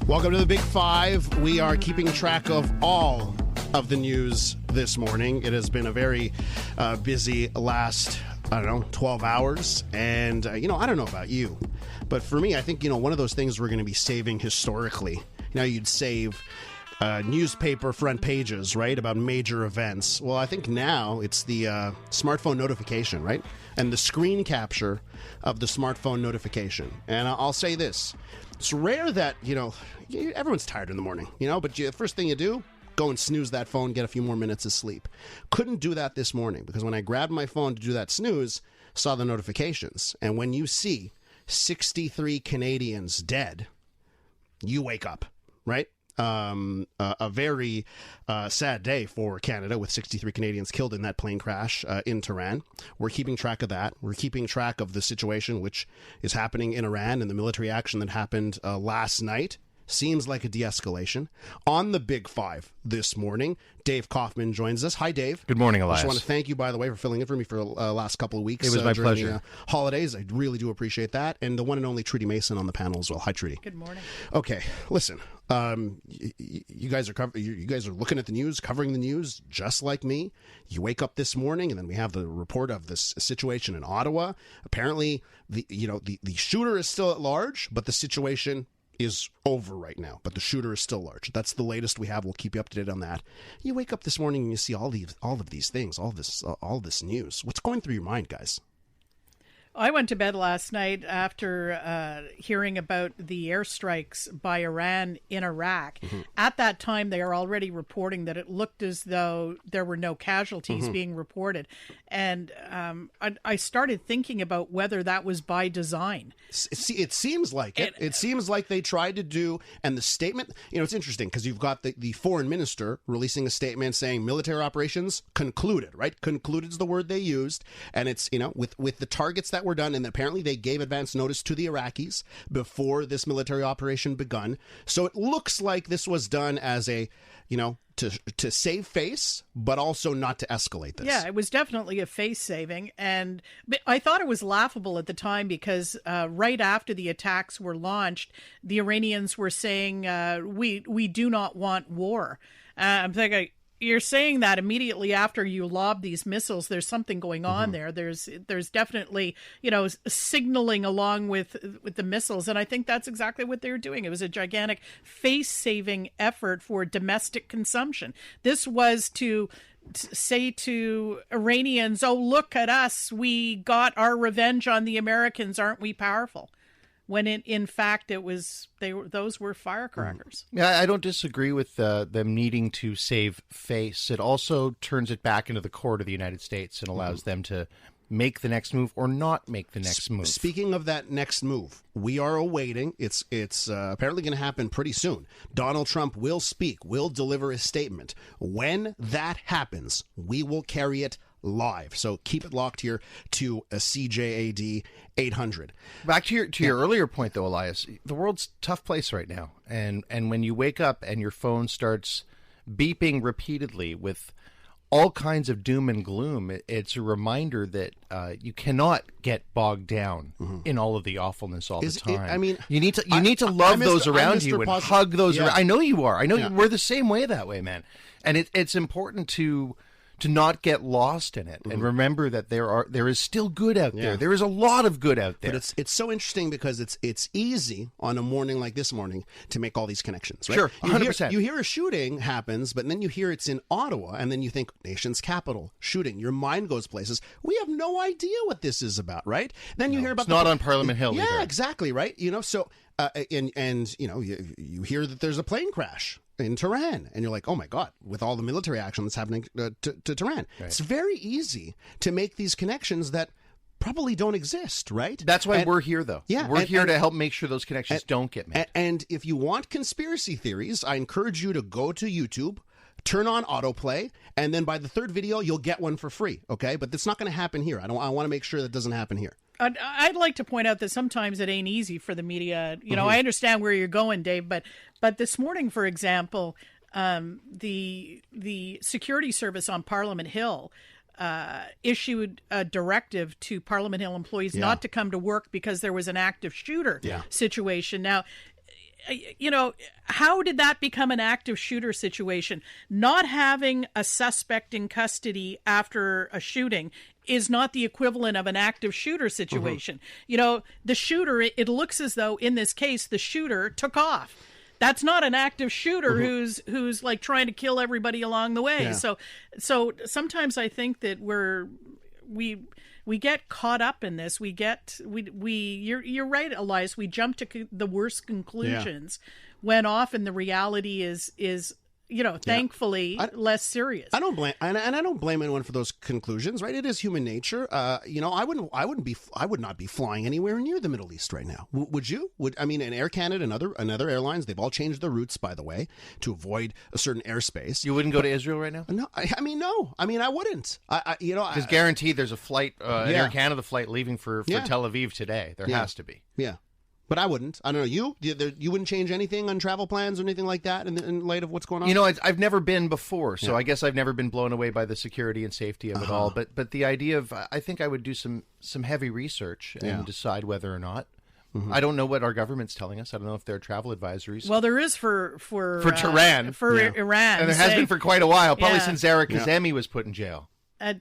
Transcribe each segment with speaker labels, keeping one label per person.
Speaker 1: Welcome to the Big Five. We are keeping track of all of the news this morning. It has been a very busy last, 12 hours. And, I don't know about you, but for me, I think, one of those things we're going to be saving historically. You'd save newspaper front pages, right, about major events. Well, I think now it's the smartphone notification, right? And the screen capture of the smartphone notification. And I'll say this. It's rare that, everyone's tired in the morning, but the first thing you do, go and snooze that phone, get a few more minutes of sleep. Couldn't do that this morning because when I grabbed my phone to do that snooze, saw the notifications. And when you see 63 Canadians dead, you wake up, right? A very sad day for Canada with 63 Canadians killed in that plane crash in Tehran. We're keeping track of that. We're keeping track of the situation which is happening in Iran and the military action that happened last night. Seems like a de-escalation. On the Big Five this morning, Dave Kaufman joins us. Hi, Dave.
Speaker 2: Good morning, Elias.
Speaker 1: I just want to thank you, by the way, for filling in for me for the last couple of weeks.
Speaker 2: It was my
Speaker 1: during
Speaker 2: pleasure.
Speaker 1: The holidays. I really do appreciate that. And the one and only Trudy Mason on the panel as well. Hi, Trudy.
Speaker 3: Good morning.
Speaker 1: Okay, listen. You guys are looking at the news, covering the news, just like me. You wake up this morning, and then we have the report of this situation in Ottawa. Apparently, the shooter is still at large, but the situation is over right now, but the shooter is still large. That's the latest we have. We'll keep you up to date on that. You wake up this morning and you see all of these things, all this news. What's going through your mind, guys?
Speaker 3: I went to bed last night after hearing about the airstrikes by Iran in Iraq. Mm-hmm. At that time, they are already reporting that it looked as though there were no casualties being reported. And I started thinking about whether that was by design.
Speaker 1: It seems like it. It seems like they tried to do, and the statement, it's interesting because you've got the foreign minister releasing a statement saying military operations concluded, right? Concluded is the word they used. And it's, with the targets that were done, and apparently they gave advance notice to the Iraqis before this military operation begun. So it looks like this was done as a, to save face, but also not to escalate this.
Speaker 3: Yeah, it was definitely a face saving. And I thought it was laughable at the time because right after the attacks were launched, the Iranians were saying, we do not want war. I'm thinking, you're saying that immediately after you lob these missiles. There's something going on there. There's definitely, signaling along with the missiles. And I think that's exactly what they were doing. It was a gigantic face-saving effort for domestic consumption. This was to say to Iranians, oh, look at us. We got our revenge on the Americans. Aren't we powerful? When in fact those were firecrackers.
Speaker 2: Yeah, I don't disagree with them needing to save face. It also turns it back into the court of the United States and allows them to make the next move or not make the next move.
Speaker 1: Speaking of that next move, we are awaiting. It's apparently going to happen pretty soon. Donald Trump will speak, will deliver his statement. When that happens, we will carry it live. So keep it locked here to a CJAD 800.
Speaker 2: Back to your earlier point, though, Elias, the world's a tough place right now. And when you wake up and your phone starts beeping repeatedly with all kinds of doom and gloom, it's a reminder that you cannot get bogged down in all of the awfulness all the time. You need to love those around you and hug those around. I know you are. I know we're the same way that way, man. And it's important to not get lost in it and remember that there is still good out there. There is a lot of good out there.
Speaker 1: But it's so interesting because it's easy on a morning like this morning to make all these connections, right?
Speaker 2: Sure, 100%.
Speaker 1: You hear a shooting happens, but then you hear it's in Ottawa, and then you think nation's capital shooting. Your mind goes places. We have no idea what this is about, right? Then you hear about
Speaker 2: it's not on Parliament Hill.
Speaker 1: Yeah,
Speaker 2: either.
Speaker 1: Exactly, right. So you hear that there's a plane crash in Tehran, and you're like, oh my God, with all the military action that's happening to Tehran. Right. It's very easy to make these connections that probably don't exist, right?
Speaker 2: That's why we're here, though.
Speaker 1: Yeah,
Speaker 2: we're here to help make sure those connections don't get made.
Speaker 1: And if you want conspiracy theories, I encourage you to go to YouTube, turn on autoplay, and then by the third video, you'll get one for free, okay? But that's not going to happen here. I want to make sure that doesn't happen here.
Speaker 3: I'd like to point out that sometimes it ain't easy for the media. I understand where you're going, Dave, but this morning, for example, the security service on Parliament Hill issued a directive to Parliament Hill employees not to come to work because there was an active shooter situation. Now, how did that become an active shooter situation? Not having a suspect in custody after a shooting is not the equivalent of an active shooter situation. The shooter, it looks as though in this case, the shooter took off. That's not an active shooter who's like trying to kill everybody along the way. Yeah. So sometimes I think that we get caught up in this. You're right, Elias. We jump to the worst conclusions when often the reality is thankfully less serious.
Speaker 1: I don't blame, and I don't blame anyone for those conclusions, right? It is human nature. I would not be flying anywhere near the Middle East right now. Would you? And Air Canada and other airlines, they've all changed their routes, by the way, to avoid a certain airspace.
Speaker 2: You wouldn't go to Israel right now?
Speaker 1: No, no. I wouldn't.
Speaker 2: Because guaranteed, there's a flight, an Air Canada flight leaving for Tel Aviv today. There has to be.
Speaker 1: Yeah. But I wouldn't. I don't know. You wouldn't change anything on travel plans or anything like that in light of what's going on?
Speaker 2: I've never been before, so I guess I've never been blown away by the security and safety of it all. But the idea of, I think I would do some heavy research and decide whether or not. I don't know what our government's telling us. I don't know if there are travel advisories.
Speaker 3: Well, there is for
Speaker 2: Tehran.
Speaker 3: Iran.
Speaker 2: And there has been for quite a while, probably since Zarek Kazemi was put in jail.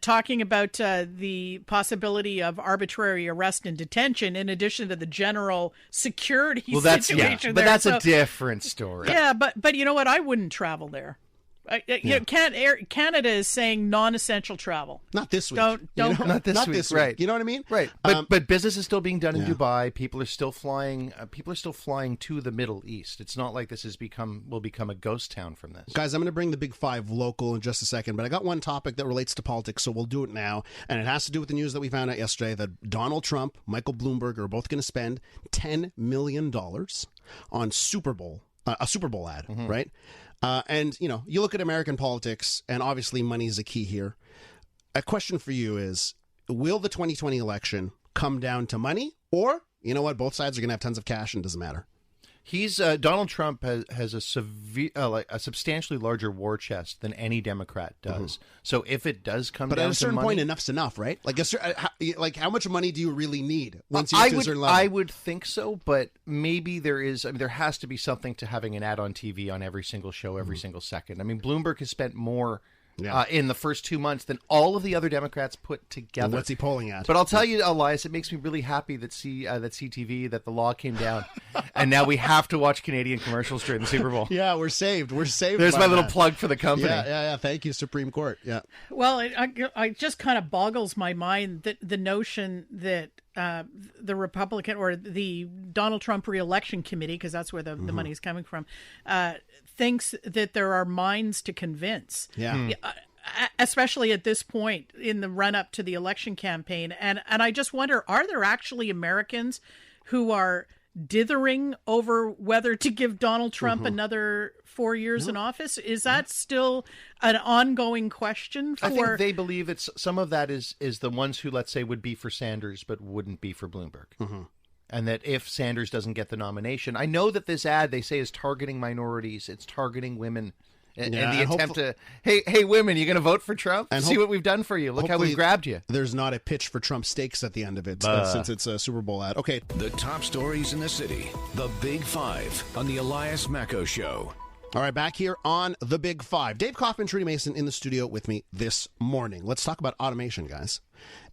Speaker 3: Talking about the possibility of arbitrary arrest and detention in addition to the general security situation.
Speaker 2: But that's a different story.
Speaker 3: Yeah, but you know what? I wouldn't travel there. Canada is saying non-essential travel.
Speaker 1: Not this week.
Speaker 3: Don't
Speaker 2: not this week. Right.
Speaker 1: You know what I mean?
Speaker 2: Right. But business is still being done in Dubai. People are still flying. People are still flying to the Middle East. It's not like this will become a ghost town from this.
Speaker 1: Guys, I'm going to bring the Big Five local in just a second, but I got one topic that relates to politics, so we'll do it now. And it has to do with the news that we found out yesterday that Donald Trump, Michael Bloomberg are both going to spend $10 million on a Super Bowl ad, right? And, you look at American politics, and obviously money is a key here. A question for you is, will the 2020 election come down to money? Or, you know what, both sides are going to have tons of cash and it doesn't matter.
Speaker 2: Donald Trump has a substantially larger war chest than any Democrat does. So if it does come down to money... But at a certain
Speaker 1: point, enough's enough, right? How much money do you really need once you get to a certain level?
Speaker 2: I would think so, but maybe there has to be something to having an ad on TV on every single show, every single second. Bloomberg has spent more... in the first 2 months than all of the other Democrats put together.
Speaker 1: Well, what's he polling at?
Speaker 2: But I'll tell you, Elias, it makes me really happy that CTV, that the law came down, and now we have to watch Canadian commercials during the Super Bowl.
Speaker 1: Yeah, we're saved.
Speaker 2: There's my little plug for the company.
Speaker 1: Yeah. Thank you, Supreme Court. Yeah.
Speaker 3: Well, it just kind of boggles my mind that the notion that the Republican or the Donald Trump re-election committee, because that's where the money is coming from, thinks that there are minds to convince.
Speaker 1: Yeah.
Speaker 3: Especially at this point in the run-up to the election campaign. And I just wonder, are there actually Americans who are dithering over whether to give Donald Trump another 4 years in office? Is that still an ongoing question?
Speaker 2: I think they believe some of that is the ones who, let's say, would be for Sanders but wouldn't be for Bloomberg. And that if Sanders doesn't get the nomination, I know that this ad, they say, is targeting minorities, it's targeting women. And the attempt to, hey, women, you going to vote for Trump? And see what we've done for you. Look how we've grabbed you.
Speaker 1: There's not a pitch for Trump steaks at the end of it, since it's a Super Bowl ad. Okay.
Speaker 4: The top stories in the city. The Big Five on the Elias Macco Show.
Speaker 1: All right, back here on The Big Five. Dave Kaufman, Trudy Mason in the studio with me this morning. Let's talk about automation, guys.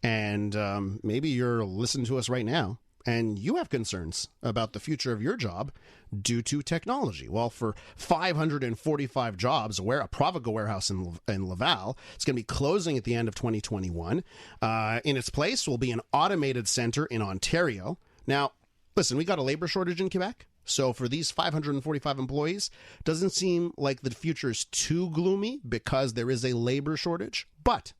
Speaker 1: And maybe you're listening to us right now, and you have concerns about the future of your job due to technology. Well, for 545 jobs, a Provigo warehouse in Laval, it's going to be closing at the end of 2021. In its place will be an automated center in Ontario. Now, listen, we got a labor shortage in Quebec. So for these 545 employees, doesn't seem like the future is too gloomy because there is a labor shortage. But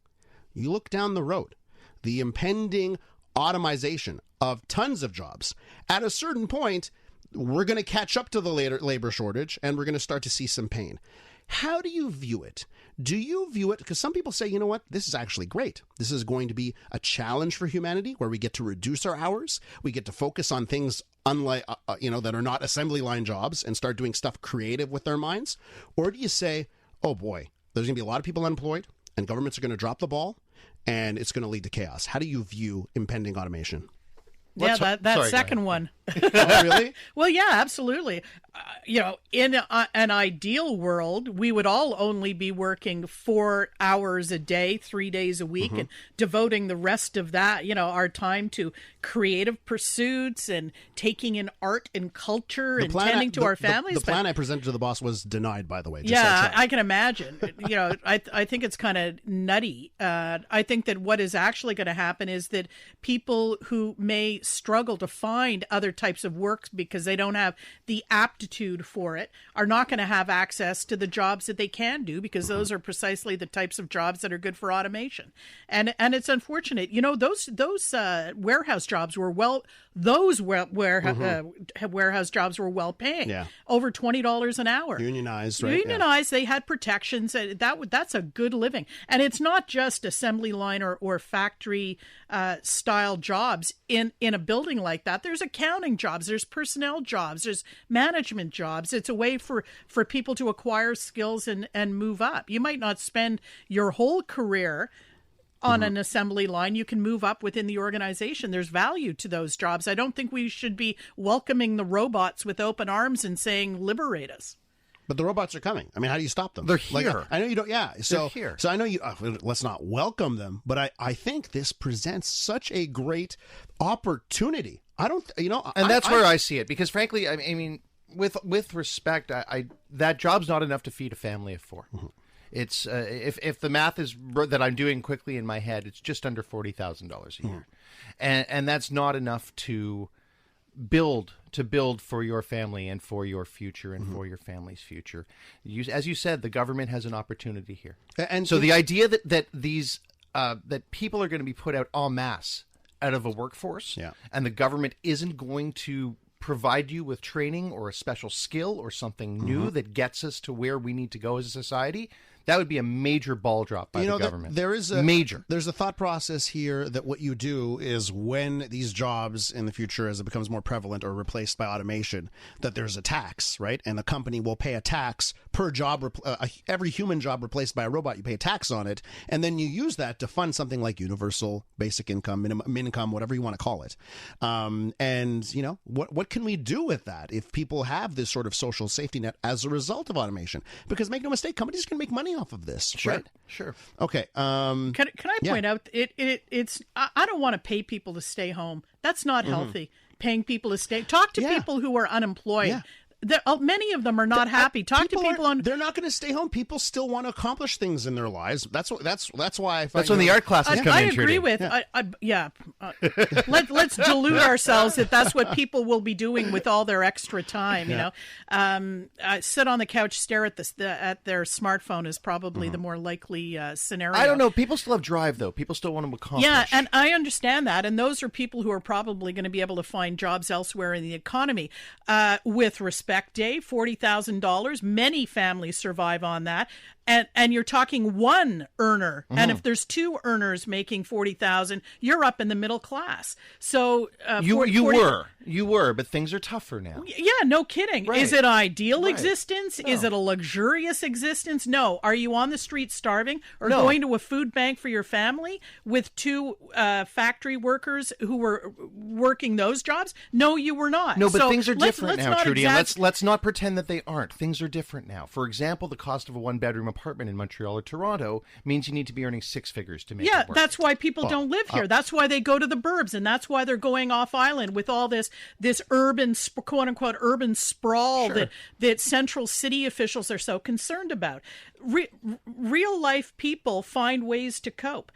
Speaker 1: you look down the road, the impending automation of tons of jobs. At a certain point, we're going to catch up to the labor shortage, and we're going to start to see some pain. How do you view it? Do you view it? Because some people say, you know what? This is actually great. This is going to be a challenge for humanity where we get to reduce our hours. We get to focus on things unlike, that are not assembly line jobs and start doing stuff creative with their minds. Or do you say, oh boy, there's going to be a lot of people unemployed and governments are going to drop the ball and it's going to lead to chaos? How do you view impending automation?
Speaker 3: Yeah, that
Speaker 2: Sorry,
Speaker 3: second one.
Speaker 1: Oh, really?
Speaker 3: Well, yeah, absolutely. In an ideal world, we would all only be working 4 hours a day, 3 days a week, and devoting the rest of that, our time to creative pursuits and taking in art and culture and tending to our families.
Speaker 1: The plan I presented to the boss was denied, by the way.
Speaker 3: I can imagine. I think it's kind of nutty. I think that what is actually going to happen is that people who may struggle to find other types of work because they don't have the aptitude for it are not going to have access to the jobs that they can do, because those are precisely the types of jobs that are good for automation. And it's unfortunate. Those warehouse jobs were warehouse jobs were well paying.
Speaker 1: Yeah.
Speaker 3: Over $20 an hour.
Speaker 1: Unionized, right?
Speaker 3: Unionized. Yeah. They had protections. That's a good living. And it's not just assembly line or factory style jobs in a building like that. There's accounting jobs, there's personnel jobs, there's management jobs. It's a way for people to acquire skills and move up. You might not spend your whole career on an assembly line. You can move up within the organization. There's value to those jobs. I don't think we should be welcoming the robots with open arms and saying, liberate us.
Speaker 1: But the robots are coming. I mean, how do you stop them?
Speaker 2: They're here.
Speaker 1: I know you don't. Yeah.
Speaker 2: They're here.
Speaker 1: So I know you. Let's not welcome them. But I think this presents such a great opportunity. I don't.
Speaker 2: And that's where I see it, because frankly, I mean, with respect, that job's not enough to feed a family of 4. It's if the math is that I'm doing quickly in my head, it's just under $40,000 a year, and that's not enough to build for your family and for your future and for your family's future. As you said, the government has an opportunity here, and so the idea that these that people are going to be put out en masse out of a workforce, and the government isn't going to provide you with training or a special skill or something new that gets us to where we need to go as a society, that would be a major ball drop by the government. There's a
Speaker 1: thought process here that what you do is, when these jobs in the future, as it becomes more prevalent or replaced by automation, that there's a tax, right? And the company will pay a tax per job. Every human job replaced by a robot, you pay a tax on it. And then you use that to fund something like universal basic income, minimum income, whatever you want to call it. What can we do with that if people have this sort of social safety net as a result of automation? Because make no mistake, companies can make money off of this, right?
Speaker 2: Sure.
Speaker 1: Okay.
Speaker 3: Can I point out, it's I don't want to pay people to stay home. That's not healthy. Paying people to stay. Talk to people who are unemployed. Yeah. Many of them are not happy. Talk to people
Speaker 1: they're not going to stay home. People still want to accomplish things in their lives. That's why I find
Speaker 2: that's when the art classes come in.
Speaker 3: I agree with. Let's delude ourselves that that's what people will be doing with all their extra time. Sit on the couch, stare at their smartphone is probably the more likely scenario.
Speaker 2: I don't know. People still have drive, though. People still want to accomplish.
Speaker 3: Yeah, and I understand that. And those are people who are probably going to be able to find jobs elsewhere in the economy. With respect, Dave, $40,000. Many families survive on that. And you're talking one earner, and if there's 2 earners making $40,000, you're up in the middle class. So
Speaker 2: you were, but things are tougher now.
Speaker 3: Yeah, no kidding.
Speaker 2: Right.
Speaker 3: Is it ideal existence? No. Is it a luxurious existence? No. Are you on the street starving, or going to a food bank for your family with 2 factory workers who were working those jobs? No, you were not.
Speaker 2: No, but things are different now, Trudy. And let's not pretend that they aren't. Things are different now. For example, the cost of a 1-bedroom apartment in Montreal or Toronto means you need to be earning 6 figures to make it work.
Speaker 3: That's why people don't live here. That's why they go to the burbs, and that's why they're going off island with all this urban, quote unquote, urban sprawl that central city officials are so concerned about. Real life people find ways to cope.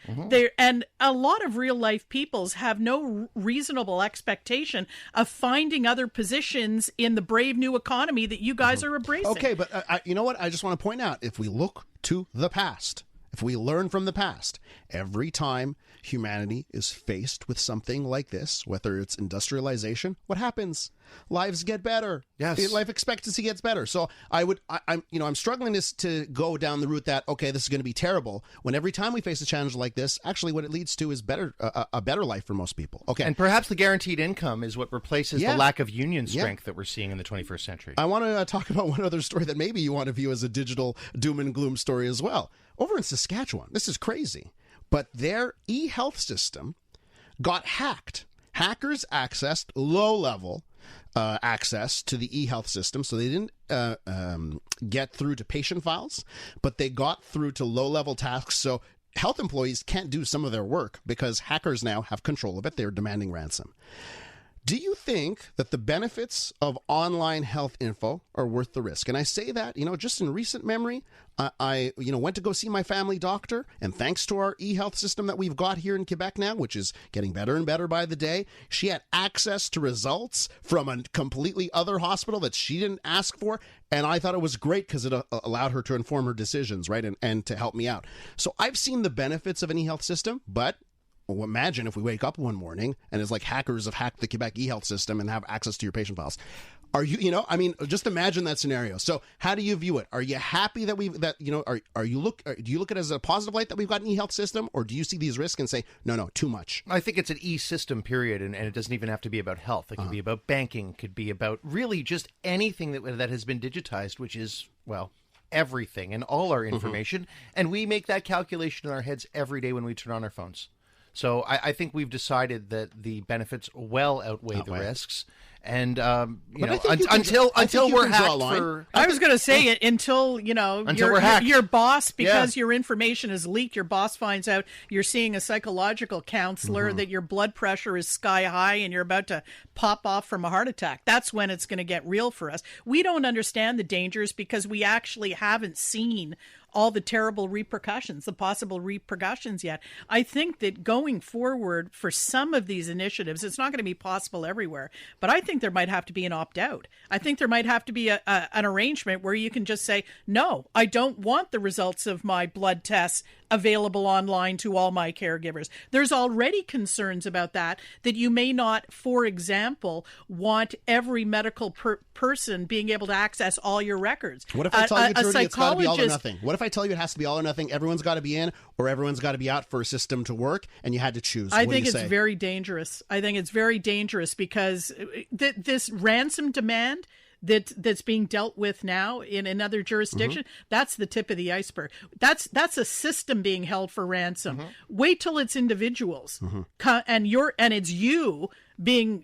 Speaker 3: And a lot of real life peoples have no reasonable expectation of finding other positions in the brave new economy that you guys are embracing.
Speaker 1: Okay, but you know what? I just want to point out, if we look to the past, if we learn from the past, every time humanity is faced with something like this, whether it's industrialization, what happens? Lives get better.
Speaker 2: Yes.
Speaker 1: Life expectancy gets better. So I'm struggling to go down the route that, okay, this is going to be terrible, when every time we face a challenge like this, actually what it leads to is a better life for most people. Okay.
Speaker 2: And perhaps the guaranteed income is what replaces the lack of union strength that we're seeing in the 21st century.
Speaker 1: I want to talk about one other story that maybe you want to view as a digital doom and gloom story as well. Over in Saskatchewan, this is crazy, but their e-health system got hacked. Hackers accessed low-level access to the e-health system, so they didn't get through to patient files, but they got through to low-level tasks. So health employees can't do some of their work because hackers now have control of it. They're demanding ransom. Do you think that the benefits of online health info are worth the risk? And I say that, just in recent memory, I went to go see my family doctor, and thanks to our e-health system that we've got here in Quebec now, which is getting better and better by the day, she had access to results from a completely other hospital that she didn't ask for, and I thought it was great because it allowed her to inform her decisions, right, and to help me out. So I've seen the benefits of an e-health system, but well, imagine if we wake up one morning and it's like hackers have hacked the Quebec e-health system and have access to your patient files. Are you, just imagine that scenario. So how do you view it? Are you happy that do you look at it as a positive light that we've got an e-health system, or do you see these risks and say, no, too much?
Speaker 2: I think it's an e-system, period, and it doesn't even have to be about health. It could be about banking, it could be about really just anything that has been digitized, which is, well, everything and all our information. And we make that calculation in our heads every day when we turn on our phones. So I think we've decided that the benefits well outweigh the risks. And, until we're hacked for...
Speaker 3: I was going to say it until your boss, because your information is leaked, your boss finds out you're seeing a psychological counselor, that your blood pressure is sky high and you're about to pop off from a heart attack. That's when it's going to get real for us. We don't understand the dangers because we actually haven't seen all the terrible repercussions, the possible repercussions yet. I think that going forward for some of these initiatives, it's not going to be possible everywhere, but I think there might have to be an opt-out. I think there might have to be an arrangement where you can just say, no, I don't want the results of my blood tests available online to all my caregivers. There's already concerns about that you may not, for example, want every medical person being able to access all your records.
Speaker 1: What if I tell you, Trudy, it's got to be all or nothing? What if I tell you it has to be all or nothing? Everyone's got to be in, or everyone's got to be out for a system to work, and you had to choose.
Speaker 3: I think it's very dangerous. I think it's very dangerous because this ransom demand that's being dealt with now in another jurisdiction, that's the tip of the iceberg. That's a system being held for ransom. Wait till it's individuals, and it's you being,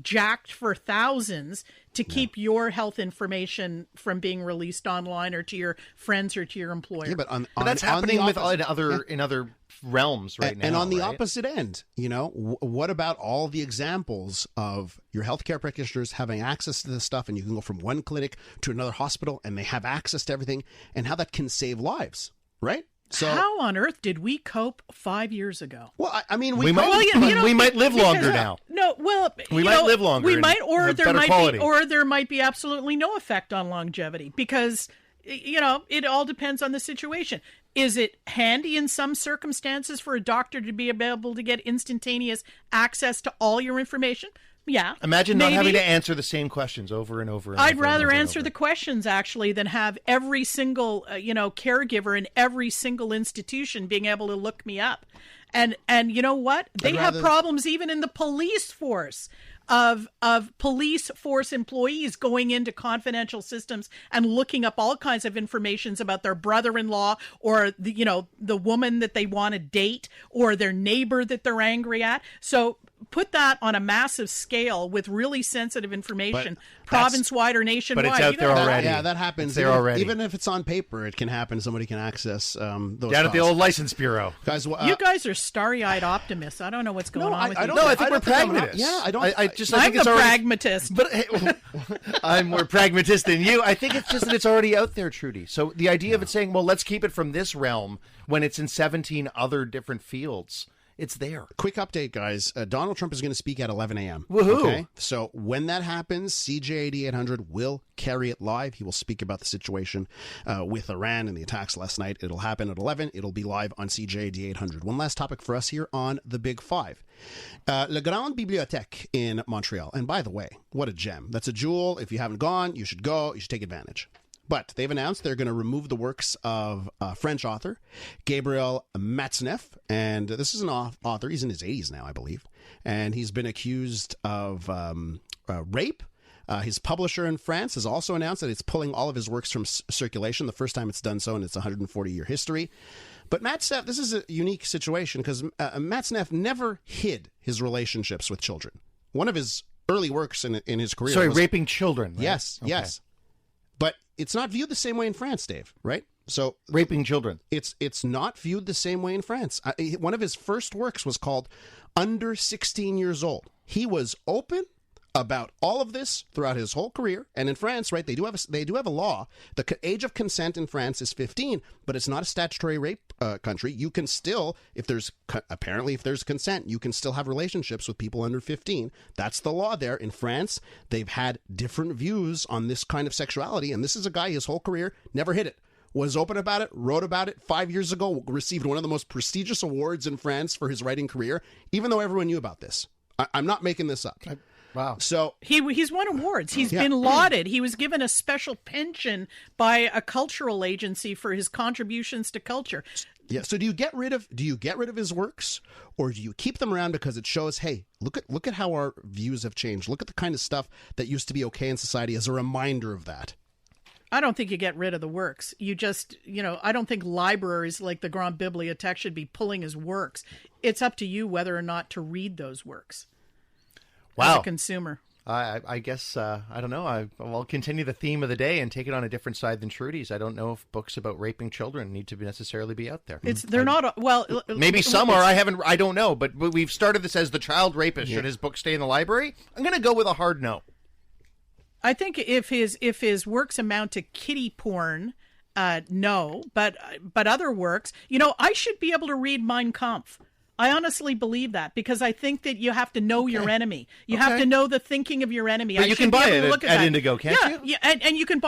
Speaker 3: jacked for thousands to keep your health information from being released online or to your friends or to your employer.
Speaker 1: Yeah, but
Speaker 2: that's happening in other realms right now.
Speaker 1: And on the opposite end, what about all the examples of your healthcare practitioners having access to this stuff, and you can go from one clinic to another hospital and they have access to everything, and how that can save lives, right? So,
Speaker 3: how on earth did we cope 5 years ago?
Speaker 1: Well, I mean,
Speaker 2: we might live longer now.
Speaker 3: No, well,
Speaker 2: we might live longer.
Speaker 3: We might, or there might be absolutely no effect on longevity because it all depends on the situation. Is it handy in some circumstances for a doctor to be able to get instantaneous access to all your information? Yeah.
Speaker 2: Imagine not having to answer the same questions over and over.
Speaker 3: I'd rather answer the questions actually than have every single caregiver in every single institution being able to look me up. And you know what? They have problems even in the police force of police force employees going into confidential systems and looking up all kinds of information about their brother-in-law or the woman that they want to date or their neighbor that they're angry at. So put that on a massive scale with really sensitive information, province-wide or nationwide.
Speaker 2: But it's out there already.
Speaker 1: Yeah, that happens. Even if it's on paper, it can happen. Somebody can access those
Speaker 2: down
Speaker 1: files.
Speaker 2: at the old license bureau.
Speaker 1: Guys,
Speaker 3: you guys are starry-eyed optimists. I don't know what's going on with you.
Speaker 2: I think we're pragmatists.
Speaker 1: Yeah,
Speaker 3: I'm a pragmatist.
Speaker 2: But I'm more pragmatist than you. I think it's just that it's already out there, Trudy. So the idea of it saying, well, let's keep it from this realm when it's in 17 other different fields. It's there.
Speaker 1: Quick update, guys. Donald Trump is going to speak at 11 a.m.
Speaker 2: Woohoo!
Speaker 1: Okay? So when that happens, CJAD 800 will carry it live. He will speak about the situation with Iran and the attacks last night. It'll happen at 11. It'll be live on CJAD 800. One last topic for us here on the Big Five. La Grande Bibliothèque in Montreal. And by the way, what a gem. That's a jewel. If you haven't gone, you should go. You should take advantage. But they've announced they're going to remove the works of French author Gabriel Matzneff. And this is an author. He's in his 80s now, I believe. And he's been accused of rape, His publisher in France has also announced that it's pulling all of his works from circulation, the first time it's done so in its 140-year history. But Matt Steff, this is a unique situation because Matt Steff never hid his relationships with children. One of his early works in his career
Speaker 2: Sorry,
Speaker 1: was
Speaker 2: raping children. Right?
Speaker 1: Yes,
Speaker 2: Okay.
Speaker 1: yes. But it's not viewed the same way in France, Dave, right? So
Speaker 2: Raping children.
Speaker 1: It's not viewed the same way in France. One of his first works was called Under 16 Years Old. He was open about all of this throughout his whole career. And in France, right, they do have a law. The age of consent in France is 15, but it's not a statutory rape country. You can still, if there's consent, you can still have relationships with people under 15. That's the law there. In France, they've had different views on this kind of sexuality. And this is a guy, his whole career, never hid it. Was open about it, wrote about it 5 years ago, received one of the most prestigious awards in France for his writing career, even though everyone knew about this. I'm not making this up.
Speaker 2: Wow.
Speaker 1: So
Speaker 3: he's won awards. He's been lauded. He was given a special pension by a cultural agency for his contributions to culture.
Speaker 1: Yeah. So do you get rid of his works, or do you keep them around because it shows, hey, look at how our views have changed. Look at the kind of stuff that used to be okay in society as a reminder of that.
Speaker 3: I don't think you get rid of the works. You just, I don't think libraries like the Grand Bibliothèque should be pulling his works. It's up to you whether or not to read those works.
Speaker 2: Wow.
Speaker 3: As a consumer.
Speaker 2: I guess, I don't know. I'll continue the theme of the day and take it on a different side than Trudy's. I don't know if books about raping children need to necessarily be out there.
Speaker 3: They're not, well...
Speaker 2: Maybe some are. I don't know. But we've started this as the child rapist. Yeah. Should his book stay in the library? I'm going to go with a hard no.
Speaker 3: I think if his works amount to kiddie porn, no. But other works, I should be able to read Mein Kampf. I honestly believe that because I think that you have to know your enemy. You have to know the thinking of your enemy.
Speaker 2: But you can buy it at Indigo, can't you?
Speaker 3: Yeah, and you can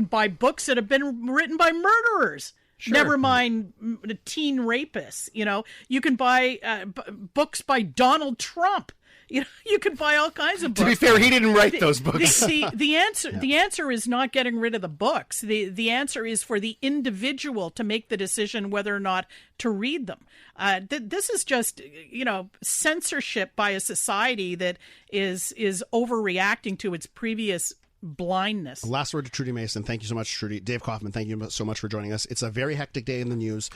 Speaker 3: buy books that have been written by murderers. Sure. Never mind teen rapists. You can buy books by Donald Trump. You can buy all kinds of books.
Speaker 2: To be fair, he didn't write those books.
Speaker 3: The answer is not getting rid of the books. The answer is for the individual to make the decision whether or not to read them. This is just, censorship by a society that is overreacting to its previous blindness.
Speaker 1: Last word to Trudy Mason. Thank you so much, Trudy. Dave Kaufman, thank you so much for joining us. It's a very hectic day in the news.